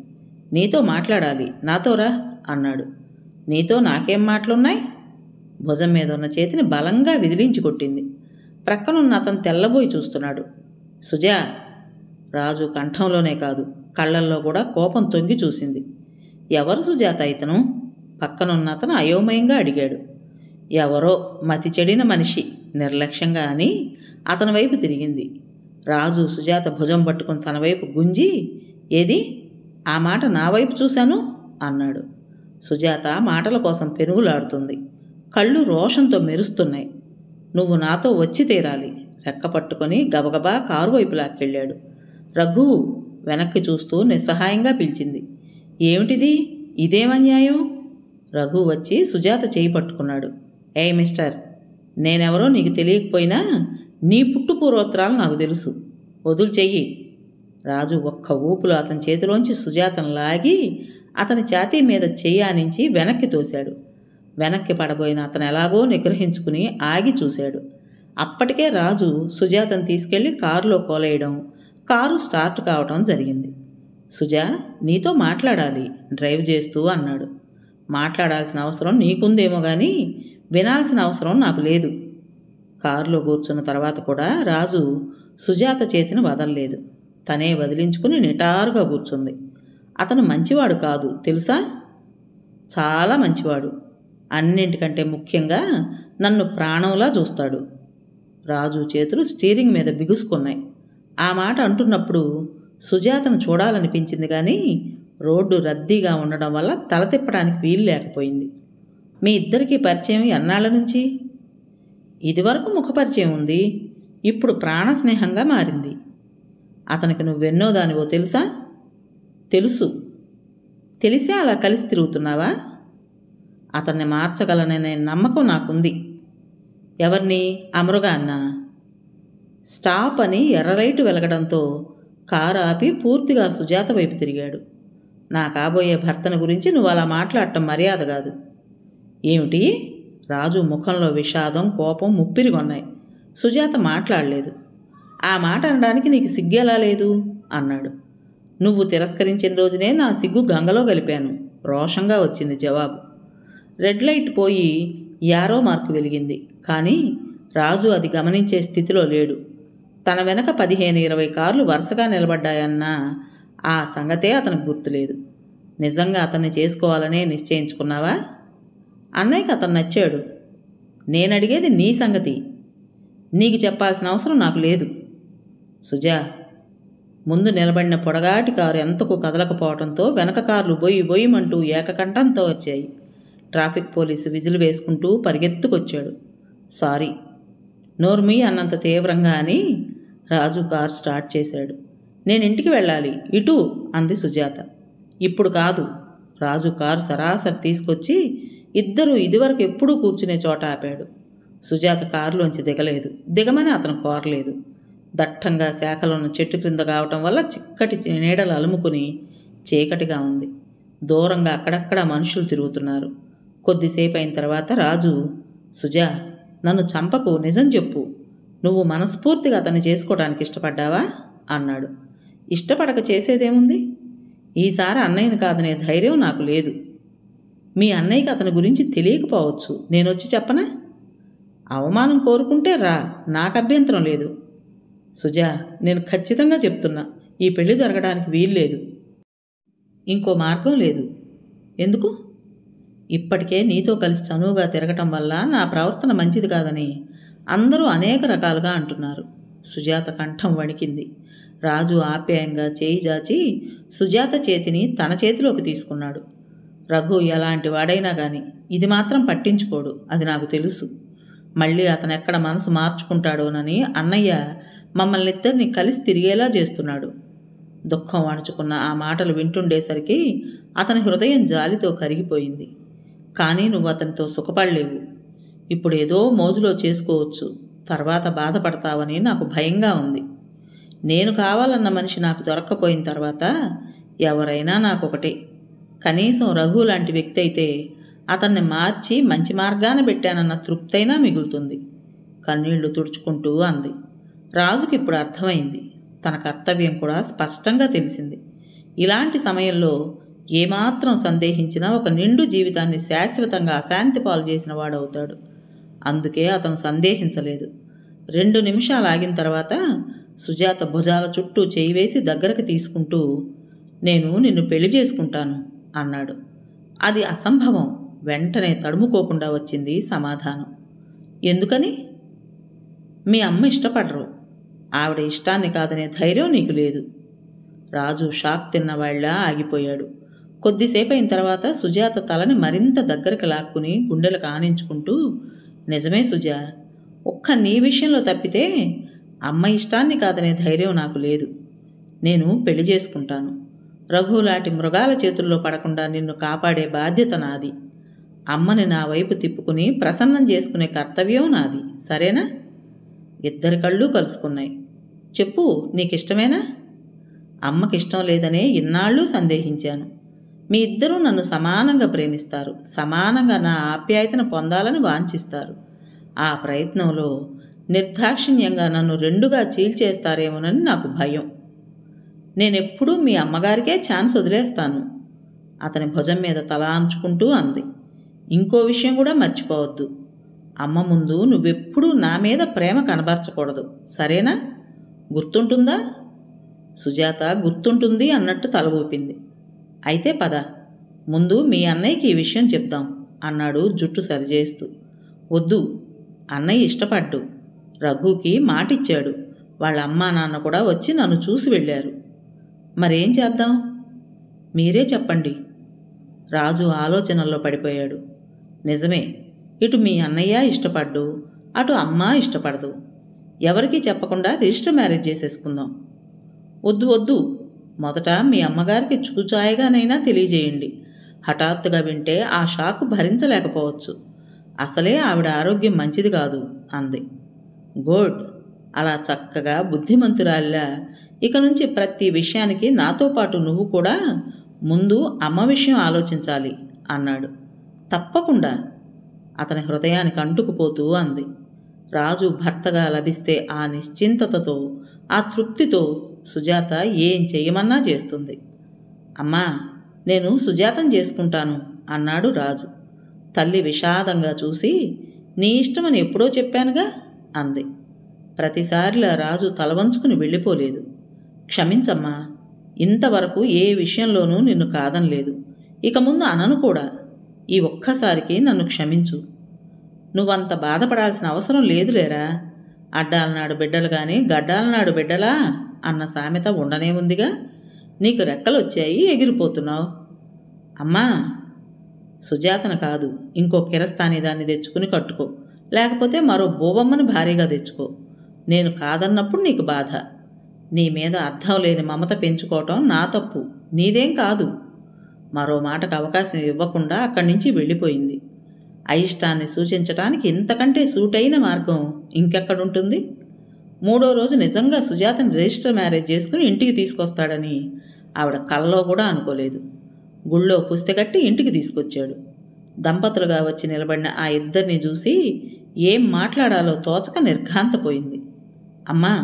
నీతో మాట్లాడాలి, నాతో రా అన్నాడు. నీతో నాకేం మాటలున్నాయి? భుజం మీద ఉన్న చేతిని బలంగా విదిలించి కొట్టింది. ప్రక్కనున్న అతను తెల్లబోయి చూస్తున్నాడు. సుజా! రాజు కంఠంలోనే కాదు కళ్ళల్లో కూడా కోపం తొంగి చూసింది. ఎవరు సుజాత ఇతను? పక్కనున్న అతను అయోమయంగా అడిగాడు. ఎవరో మతి చెడిన మనిషి నిర్లక్ష్యంగా అని అతని వైపు తిరిగింది. రాజు సుజాత భుజం పట్టుకుని తన వైపు గుంజి, ఏది ఆ మాట నా వైపు చూశాను అన్నాడు. సుజాత మాటల కోసం పెనుగులాడుతుంది. కళ్ళు రోషంతో మెరుస్తున్నాయి. నువ్వు నాతో వచ్చి తీరాలి. రెక్క పట్టుకొని గబగబా కారు వైపు లాక్కెళ్ళాడు. రఘు వెనక్కి చూస్తూ నిస్సహాయంగా పిలిచింది. ఏమిటిది? ఇదేమన్యాయం? రఘు వచ్చి సుజాత చేయి పట్టుకున్నాడు. ఏ మిస్టర్, నేనెవరో నీకు తెలియకపోయినా నీ పుట్టు పూర్వోత్తరాలు నాకు తెలుసు. వదులు చెయ్యి. రాజు ఒక్క ఊపులో అతని చేతిలోంచి సుజాతను లాగి అతని ఛాతీ మీద చెయ్యి ఆనించి వెనక్కి తోశాడు. వెనక్కి పడబోయిన అతను ఎలాగో నిగ్రహించుకుని ఆగి చూశాడు. అప్పటికే రాజు సుజాతను తీసుకెళ్లి కారులో కోలేయడం, కారు స్టార్ట్ కావడం జరిగింది. సుజా, నీతో మాట్లాడాలి డ్రైవ్ చేస్తూ అన్నాడు. మాట్లాడాల్సిన అవసరం నీకుందేమో కానీ వినాల్సిన అవసరం నాకు లేదు. కారులో కూర్చున్న తర్వాత కూడా రాజు సుజాత చేతిని వదలలేదు. తనే వదిలించుకుని నిటారుగా కూర్చుంది. అతను మంచివాడు కాదు తెలుసా? చాలా మంచివాడు. అన్నింటికంటే ముఖ్యంగా నన్ను ప్రాణంలా చూస్తాడు. రాజు చేతులు స్టీరింగ్ మీద బిగుసుకున్నాయి. ఆ మాట అంటున్నప్పుడు సుజాతను చూడాలనిపించింది కానీ రోడ్డు రద్దీగా ఉండడం వల్ల తల తిప్పడానికి వీలు లేకపోయింది. మీ ఇద్దరికీ పరిచయం ఎన్నాళ్ళ నుంచి? ఇదివరకు ముఖపరిచయం ఉంది, ఇప్పుడు ప్రాణస్నేహంగా మారింది. అతనికి నువ్వెన్నో దానివో తెలుసా? తెలుసు. తెలిసే అలా కలిసి తిరుగుతున్నావా? అతన్ని మార్చగలననే నమ్మకం నాకుంది. ఎవరిని? అమరుగా అన్నా. స్టాప్ అని ఎర్రలైటు వెలగడంతో కారు ఆపి పూర్తిగా సుజాత వైపు తిరిగాడు. నా కాబోయే భర్తను గురించి నువ్వు అలా మాట్లాడటం మర్యాద కాదు. ఏమిటి? రాజు ముఖంలో విషాదం, కోపం ముప్పిరిగొన్నాయి. సుజాత మాట్లాడలేదు. ఆ మాట అనడానికి నీకు సిగ్గెలా లేదు అన్నాడు. నువ్వు తిరస్కరించిన రోజునే నా సిగ్గు గంగలో కలిపాను. రోషంగా వచ్చింది జవాబు. రెడ్ లైట్ పోయి యారో మార్కు వెలిగింది. కానీ రాజు అది గమనించే స్థితిలో లేడు. తన వెనక 15-20 కార్లు వరుసగా నిలబడ్డాయన్నా ఆ సంగతే అతనికి గుర్తులేదు. నిజంగా అతన్ని చేసుకోవాలనే నిశ్చయించుకున్నావా? అన్నయ్యకి అతను నచ్చాడు. నేనడిగేది నీ సంగతి. నీకు చెప్పాల్సిన అవసరం నాకు లేదు. సుజా, ముందు నిలబడిన పొడగాటి కారు ఎంతకు కదలకపోవడంతో వెనక కార్లు బొయ్యి బొయ్యమంటూ ఏకకంఠంతో వచ్చాయి. ట్రాఫిక్ పోలీసు విజిల్ వేసుకుంటూ పరిగెత్తుకొచ్చాడు. సారీ, నోర్మీ అన్నంత తీవ్రంగా అని రాజు కారు స్టార్ట్ చేశాడు. నేనింటికి వెళ్ళాలి, ఇటు అంది సుజాత. ఇప్పుడు కాదు. రాజు కారు సరాసరి తీసుకొచ్చి ఇద్దరూ ఇదివరకు ఎప్పుడూ కూర్చునే చోట ఆపాడు. సుజాత కారులోంచి దిగలేదు. దిగమని అతను కోరలేదు. దట్టంగా శాఖలున్న చెట్టు క్రింద కావటం వల్ల చిక్కటి నీడలు అలుముకుని చీకటిగా ఉంది. దూరంగా అక్కడక్కడ మనుషులు తిరుగుతున్నారు. కొద్దిసేపు అయిన తర్వాత రాజు, సుజా, నన్ను చంపకు, నిజం చెప్పు. నువ్వు మనస్ఫూర్తిగా అతన్ని చేసుకోవడానికి ఇష్టపడ్డావా అన్నాడు. ఇష్టపడక చేసేదేముంది? ఈసారి అన్నయ్యను కాదనే ధైర్యం నాకు లేదు. మీ అన్నయ్యకి అతని గురించి తెలియకపోవచ్చు, నేనొచ్చి చెప్పనా? అవమానం కోరుకుంటే రా, నాకు అభ్యంతరం లేదు. సుజా, నేను ఖచ్చితంగా చెప్తున్నా, ఈ పెళ్లి జరగడానికి వీల్లేదు. ఇంకో మార్గం లేదు. ఎందుకు? ఇప్పటికే నీతో కలిసి చనువుగా తిరగటం వల్ల నా ప్రవర్తన మంచిది కాదని అందరూ అనేక రకాలుగా అంటున్నారు. సుజాత కంఠం వణికింది. రాజు ఆప్యాయంగా చేయి జాచి సుజాత చేతిని తన చేతిలోకి తీసుకున్నాడు. రఘు ఎలాంటి వాడైనా కానీ ఇది మాత్రం పట్టించుకోడు, అది నాకు తెలుసు. మళ్ళీ అతను ఎక్కడ మనసు మార్చుకుంటాడోనని అన్నయ్య మమ్మల్ని ఇద్దరిని కలిసి తిరిగేలా చేస్తున్నాడు. దుఃఖం అణుచుకున్న ఆ మాటలు వింటుండేసరికి అతని హృదయం జాలితో కరిగిపోయింది. కానీ నువ్వు అతనితో సుఖపడలేవు. ఇప్పుడు ఏదో మోజులో చేసుకోవచ్చు, తర్వాత బాధపడతావని నాకు భయంగా ఉంది. నేను కావాలన్న మనిషి నాకు దొరక్కపోయిన తర్వాత ఎవరైనా నాకొకటే. కనీసం రఘు లాంటి వ్యక్తి అయితే అతన్ని మార్చి మంచి మార్గాన పెట్టానన్న తృప్తైనా మిగులుతుంది. కన్నీళ్లు తుడుచుకుంటూ అంది. రాజుకి ఇప్పుడు అర్థమైంది. తన కర్తవ్యం కూడా స్పష్టంగా తెలిసింది. ఇలాంటి సమయంలో ఏమాత్రం సందేహించినా ఒక నిండు జీవితాన్ని శాశ్వతంగా అశాంతి పాలు చేసిన వాడవుతాడు. అందుకే అతను సందేహించలేదు. 2 నిమిషాలు ఆగిన తర్వాత సుజాత భుజాల చుట్టూ చేయి వేసి దగ్గరకు తీసుకుంటూ, నేను నిన్ను పెళ్లి చేసుకుంటాను అన్నాడు. అది అసంభవం. వెంటనే తడుముకోకుండా వచ్చింది సమాధానం. ఎందుకని? మీ అమ్మ ఇష్టపడరు. ఆవిడ ఇష్టాన్ని కాదనే ధైర్యం నీకు లేదు. రాజు షాక్ తిన్నవాళ్లా ఆగిపోయాడు. కొద్దిసేపు అయిన తర్వాత సుజాత తలని మరింత దగ్గరకు లాక్కుని గుండెలకు ఆనించుకుంటూ, నిజమే సుజా, ఒక్క నీ విషయంలో తప్పితే అమ్మ ఇష్టాన్ని కాదనే ధైర్యం నాకు లేదు. నేను పెళ్లి చేసుకుంటాను. రఘులాంటి మృగాల చేతుల్లో పడకుండా నిన్ను కాపాడే బాధ్యత నాది. అమ్మని నా వైపు తిప్పుకుని ప్రసన్నం చేసుకునే కర్తవ్యం నాది. సరేనా? ఇద్దరి కళ్ళు కలుసుకున్నాయి. చెప్పు, నీకిష్టమేనా? అమ్మకిష్టం లేదనే ఇన్నాళ్ళు సందేహించాను. మీ ఇద్దరూ నన్ను సమానంగా ప్రేమిస్తారు, సమానంగా నా ఆప్యాయతను పొందాలని వాంఛిస్తారు. ఆ ప్రయత్నంలో నిర్దాక్షిణ్యంగా నన్ను 2గా చీల్చేస్తారేమోనని నాకు భయం. నేనెప్పుడూ మీ అమ్మగారికే ఛాన్స్ వదిలేస్తాను. అతని భుజం మీద తల ఆంచుకుంటూ అంది. ఇంకో విషయం కూడా మర్చిపోవద్దు. అమ్మ ముందు నువ్వెప్పుడూ నా మీద ప్రేమ కనబరచకూడదు, సరేనా? గుర్తుంటుందా? సుజాత గుర్తుంటుంది అన్నట్టు తల ఊపింది. అయితే పద, ముందు మీ అన్నయ్యకి ఈ విషయం చెప్దాం అన్నాడు జుట్టు సరిచేస్తూ. వద్దు, అన్నయ్య ఇష్టపడ్డు. రఘుకి మాటిచ్చాడు. వాళ్ళ అమ్మా నాన్న కూడా వచ్చి నన్ను చూసి వెళ్ళారు. మరేం చేద్దాం? మీరే చెప్పండి. రాజు ఆలోచనల్లో పడిపోయాడు. నిజమే, ఇటు మీ అన్నయ్య ఇష్టపడ్డు, అటు అమ్మ ఇష్టపడదు. ఎవరికీ చెప్పకుండా రిజిస్టర్ మ్యారేజ్ చేసేసుకుందాం. వద్దు వద్దు, మొదట మీ అమ్మగారికి చూచాయగానైనా తెలియజేయండి. హఠాత్తుగా వింటే ఆ షాకు భరించలేకపోవచ్చు. అసలే ఆవిడ ఆరోగ్యం మంచిది కాదు అంది. గుడ్, అలా చక్కగా బుద్ధిమంతురాల్లా ఇక నుంచి ప్రతి విషయానికి నాతో పాటు నువ్వు కూడా ముందు అమ్మ విషయం ఆలోచించాలి అన్నాడు. తప్పకుండా, అతని హృదయానికి అంటుకుపోతూ అంది. రాజు భర్తగా లభిస్తే ఆ నిశ్చింతతతో, ఆ తృప్తితో సుజాత ఏం చేయమన్నా చేస్తుంది. అమ్మా, నేను సుజాతం చేసుకుంటాను అన్నాడు రాజు. తల్లి విషాదంగా చూసి, నీ ఇష్టమని ఎప్పుడో చెప్పానుగా అంది. ప్రతిసారిలా రాజు తలవంచుకుని వెళ్ళిపోలేదు. క్షమించమ్మా, ఇంతవరకు ఏ విషయంలోనూ నిన్ను కాదనలేదు, ఇక ముందు అనను కూడా. ఈ ఒక్కసారికి నన్ను క్షమించు. నువ్వంత బాధపడాల్సిన అవసరం లేదులేరా. అడ్డాలనాడు బిడ్డలు కానీ గడ్డాలనాడు బిడ్డలా అన్న సామెత ఉండనే ఉందిగా. నీకు రెక్కలొచ్చాయి, ఎగిరిపోతున్నావు. అమ్మా, సుజాతను కాదు, ఇంకో కిరస్తాని దాన్ని తెచ్చుకుని కట్టుకో, లేకపోతే మరో బోబమ్మని భారీగా తెచ్చుకో. నేను కాదన్నప్పుడు నీకు బాధ. నీ మీద అర్థం లేని మమత పెంచుకోవటం నా తప్పు, నీదేం కాదు. మరో మాటకు అవకాశం ఇవ్వకుండా అక్కడి నుంచి వెళ్ళిపోయింది. అయిష్టాన్ని సూచించటానికి ఇంతకంటే సూటైన మార్గం ఇంకెక్కడుంటుంది? 3వ రోజు నిజంగా సుజాతని రిజిస్టర్ మ్యారేజ్ చేసుకుని ఇంటికి తీసుకొస్తాడని ఆవిడ కల్లో కూడా అనుకోలేదు. గుళ్ళో పుస్తకట్టి ఇంటికి తీసుకొచ్చాడు. దంపతులుగా వచ్చి నిలబడిన ఆ ఇద్దరిని చూసి ఏం మాట్లాడాలో తోచక నిర్ఘాంతపోయింది. అమ్మా,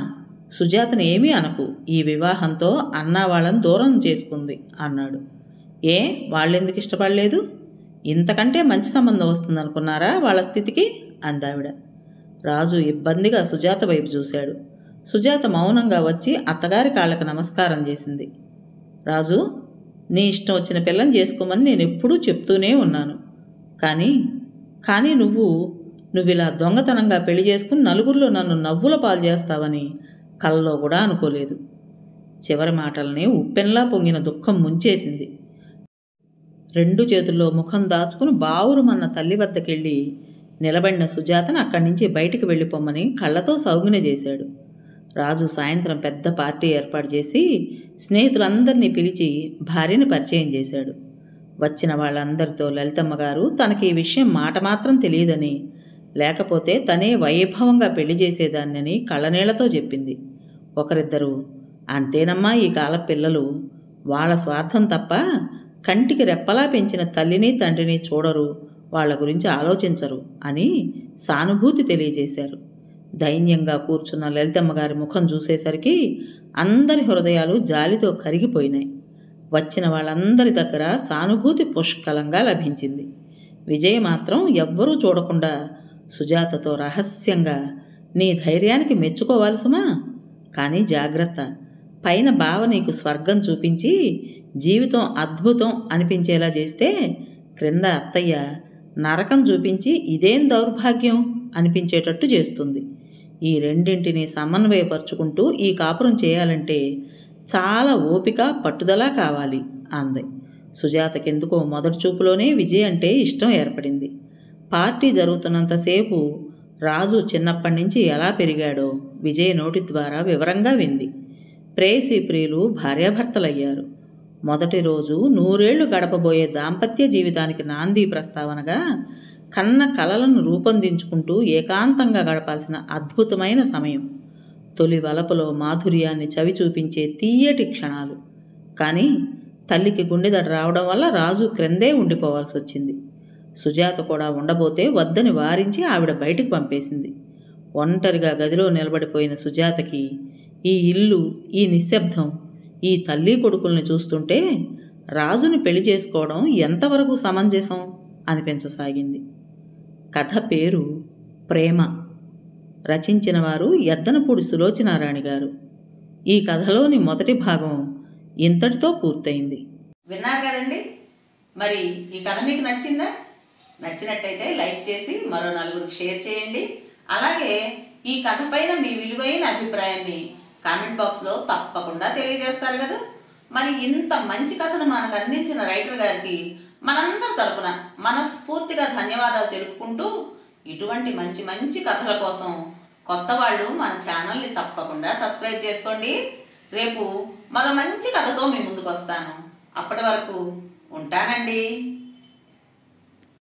సుజాతని ఏమీ అనకు, ఈ వివాహంతో అన్నా వాళ్ళని దూరం చేసుకుంది అన్నాడు. ఏ, వాళ్ళెందుకు ఇష్టపడలేదు? ఇంతకంటే మంచి సంబంధం వస్తుందనుకున్నారా వాళ్ళ స్థితికి అందావిడ. రాజు ఇబ్బందిగా సుజాత వైపు చూశాడు. సుజాత మౌనంగా వచ్చి అత్తగారి కాళ్ళకు నమస్కారం చేసింది. రాజు, నీ ఇష్టం వచ్చిన పిల్లని చేసుకోమని నేను ఎప్పుడూ చెప్తూనే ఉన్నాను. కానీ నువ్వు ఇలా దొంగతనంగా పెళ్లి చేసుకుని నలుగురిలో నన్ను నవ్వుల పాలు చేస్తావని కల్లో కూడా అనుకోలేదు. చివరి మాటల్ని ఉప్పెన్లా పొంగిన దుఃఖం ముంచేసింది. 2 చేతుల్లో ముఖం దాచుకుని బావురుమన్న తల్లి వద్దకెళ్ళి నిలబడిన సుజాతను అక్కడి నుంచి బయటికి వెళ్ళిపోమ్మని కళ్ళతో సౌజ్ఞ చేశాడు. రాజు సాయంత్రం పెద్ద పార్టీ ఏర్పాటు చేసి స్నేహితులందరినీ పిలిచి భార్యని పరిచయం చేశాడు. వచ్చిన వాళ్ళందరితో లలితమ్మ గారు తనకి ఈ విషయం మాట మాత్రం తెలియదని, లేకపోతే తనే వైభవంగా పెళ్లి చేసేదాన్నని కళ్ళనీళ్లతో చెప్పింది. ఒకరిద్దరు, అంతేనమ్మా, ఈ కాల పిల్లలు వాళ్ళ స్వార్థం తప్ప కంటికి రెప్పలా పెంచిన తల్లిని తండ్రిని చూడరు, వాళ్ళ గురించి ఆలోచించరు అని సానుభూతి తెలియజేశారు. దైన్యంగా కూర్చున్న లలితమ్మ గారి ముఖం చూసేసరికి అందరి హృదయాలు జాలితో కరిగిపోయినాయి. వచ్చిన వాళ్ళందరి దగ్గర సానుభూతి పుష్కలంగా లభించింది. విజయ మాత్రం ఎవ్వరూ చూడకుండా సుజాతతో రహస్యంగా, నీ ధైర్యానికి మెచ్చుకోవాలి సుమా, కానీ జాగ్రత్త, పైన బావ నీకు స్వర్గం చూపించి జీవితం అద్భుతం అనిపించేలా చేస్తే క్రింద అత్తయ్య నరకం చూపించి ఇదేం దౌర్భాగ్యం అనిపించేటట్టు చేస్తుంది. ఈ రెండింటిని సమన్వయపరుచుకుంటూ ఈ కాపురం చేయాలంటే చాలా ఓపిక పట్టుదల కావాలి అంది. సుజాతకెందుకో మొదటి చూపులోనే విజయ్ అంటే ఇష్టం ఏర్పడింది. పార్టీ జరుగుతున్నంతసేపు రాజు చిన్నప్పటి నుంచి ఎలా పెరిగాడో విజయ్ నోటి ద్వారా వివరంగా వింది. ప్రేయసీ ప్రియులు భార్యాభర్తలయ్యారు. మొదటి రోజు 100 ఏళ్లు గడపబోయే దాంపత్య జీవితానికి నాంది ప్రస్తావనగా కన్న కలలను రూపొందించుకుంటూ ఏకాంతంగా గడపాల్సిన అద్భుతమైన సమయం. తొలి వలపులో మాధుర్యాన్ని చవి చూపించే తీయటి క్షణాలు. కానీ తల్లికి గుండెదడ రావడం వల్ల రాజు క్రిందే ఉండిపోవాల్సి వచ్చింది. సుజాత కూడా ఉండబోతే వద్దని వారించి ఆవిడ బయటికి పంపేసింది. ఒంటరిగా గదిలో నిలబడిపోయిన సుజాతకి ఈ ఇల్లు, ఈ నిశ్శబ్దం, ఈ తల్లి కొడుకుల్ని చూస్తుంటే రాజుని పెళ్లి చేసుకోవడం ఎంతవరకు సమంజసం అనిపించసాగింది. కథ పేరు ప్రేమ. రచించిన వారు ఎద్దనపూడి సులోచనారాణి గారు. ఈ కథలోని మొదటి భాగం ఇంతటితో పూర్తయింది. విన్నారు కదండి. మరి ఈ కథ మీకు నచ్చిందా? నచ్చినట్టయితే లైక్ చేసి మరో 4గురికి షేర్ చేయండి. అలాగే ఈ కథ పైన మీ విలువైన అభిప్రాయాన్ని కామెంట్ బాక్స్లో తప్పకుండా తెలియజేస్తారు కదా. మరి ఇంత మంచి కథను మనకు అందించిన రైటర్ గారికి మనందరి తరపున మనస్ఫూర్తిగా ధన్యవాదాలు తెలుపుకుంటూ, ఇటువంటి మంచి మంచి కథల కోసం కొత్త వాళ్ళు మన ఛానల్ని తప్పకుండా సబ్స్క్రైబ్ చేసుకోండి. రేపు మరో మంచి కథతో మీ ముందుకు వస్తాను. అప్పటి వరకు ఉంటానండి.